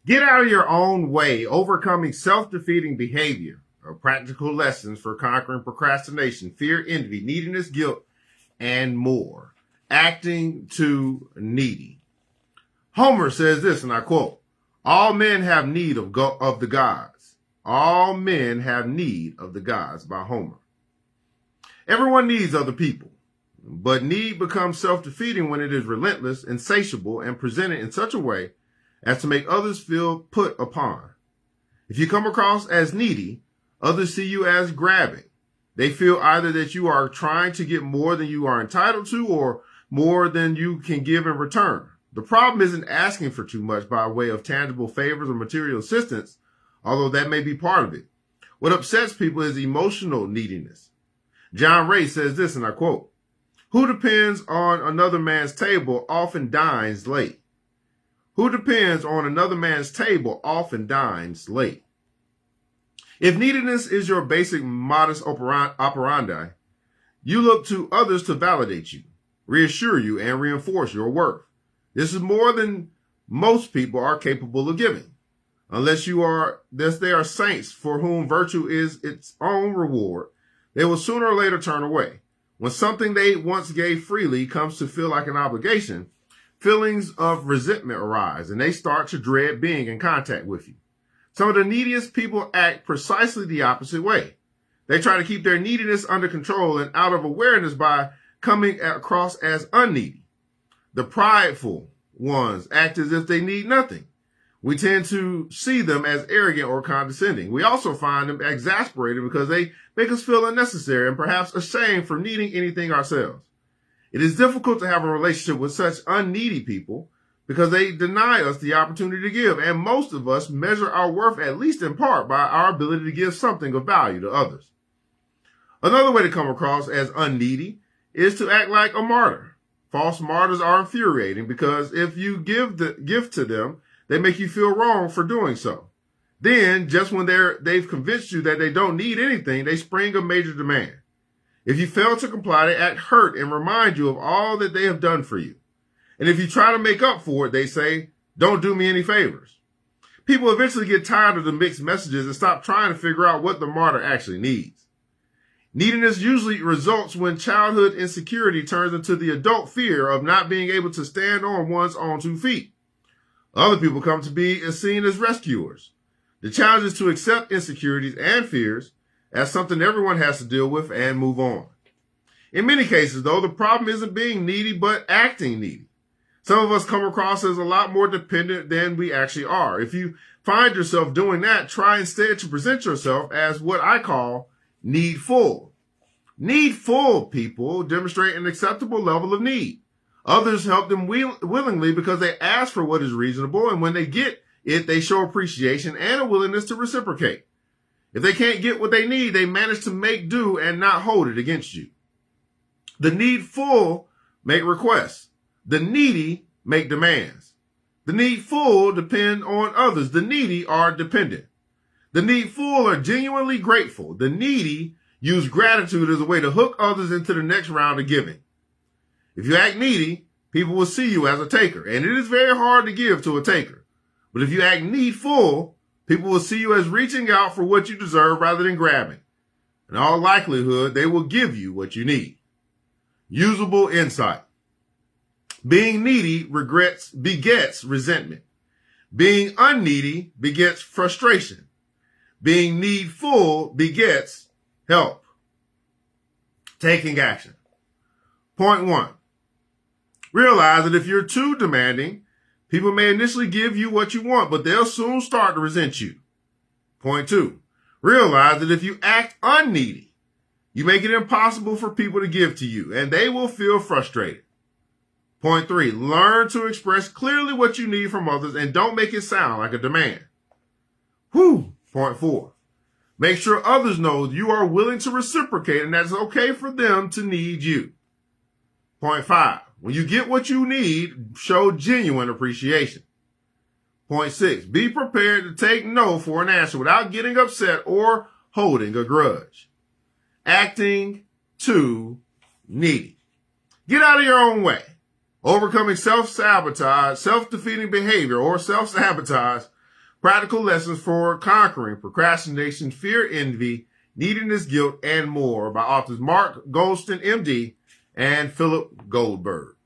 Get out of your own way, overcoming self-defeating behavior, or practical lessons for conquering procrastination, fear, envy, neediness, guilt, and more. Acting too needy. Homer says this, and I quote, "All men have need of the gods. All men have need of the gods," by Homer. Everyone needs other people, but need becomes self-defeating when it is relentless, insatiable, and presented in such a way as to make others feel put upon. If you come across as needy, others see you as grabbing. They feel either that you are trying to get more than you are entitled to or more than you can give in return. The problem isn't asking for too much by way of tangible favors or material assistance, although that may be part of it. What upsets people is emotional neediness. John Ray says this, and I quote, "Who depends on another man's table often dines late." Who depends on another man's table often dines late. If neediness is your basic modus operandi, you look to others to validate you, reassure you, and reinforce your worth. This is more than most people are capable of giving. Unless they are saints for whom virtue is its own reward, they will sooner or later turn away. When something they once gave freely comes to feel like an obligation, feelings of resentment arise, and they start to dread being in contact with you. Some of the neediest people act precisely the opposite way. They try to keep their neediness under control and out of awareness by coming across as unneedy. The prideful ones act as if they need nothing. We tend to see them as arrogant or condescending. We also find them exasperated because they make us feel unnecessary and perhaps ashamed for needing anything ourselves. It is difficult to have a relationship with such unneedy people because they deny us the opportunity to give, and most of us measure our worth at least in part by our ability to give something of value to others. Another way to come across as unneedy is to act like a martyr. False martyrs are infuriating because if you give the gift to them, they make you feel wrong for doing so. Then, just when they've convinced you that they don't need anything, they spring a major demand. If you fail to comply, they act hurt and remind you of all that they have done for you. And if you try to make up for it, they say, "Don't do me any favors." People eventually get tired of the mixed messages and stop trying to figure out what the martyr actually needs. Neediness usually results when childhood insecurity turns into the adult fear of not being able to stand on one's own 2 feet. Other people come to be seen as rescuers. The challenge is to accept insecurities and fears as something everyone has to deal with and move on. In many cases, though, the problem isn't being needy, but acting needy. Some of us come across as a lot more dependent than we actually are. If you find yourself doing that, try instead to present yourself as what I call needful. Needful people demonstrate an acceptable level of need. Others help them willingly because they ask for what is reasonable, and when they get it, they show appreciation and a willingness to reciprocate. If they can't get what they need, they manage to make do and not hold it against you. The needful make requests. The needy make demands. The needful depend on others. The needy are dependent. The needful are genuinely grateful. The needy use gratitude as a way to hook others into the next round of giving. If you act needy, people will see you as a taker, and it is very hard to give to a taker. But if you act needful, people will see you as reaching out for what you deserve rather than grabbing. In all likelihood, they will give you what you need. Usable insight. Being needy begets resentment. Being unneedy begets frustration. Being needful begets help. Taking action. Point 1. Realize that if you're too demanding, people may initially give you what you want, but they'll soon start to resent you. Point 2. Realize that if you act unneedy, you make it impossible for people to give to you, and they will feel frustrated. Point 3. Learn to express clearly what you need from others and don't make it sound like a demand. Point 4. Make sure others know you are willing to reciprocate and that it's okay for them to need you. Point 5. When you get what you need, show genuine appreciation. Point 6. Be prepared to take no for an answer without getting upset or holding a grudge. Acting too needy. Get out of your own way. Overcoming self-sabotage, self-defeating behavior, or self-sabotage Practical Lessons for Conquering Procrastination, Fear, Envy, Neediness, Guilt, and More by authors Mark Goulston, MD, and Philip Goldberg.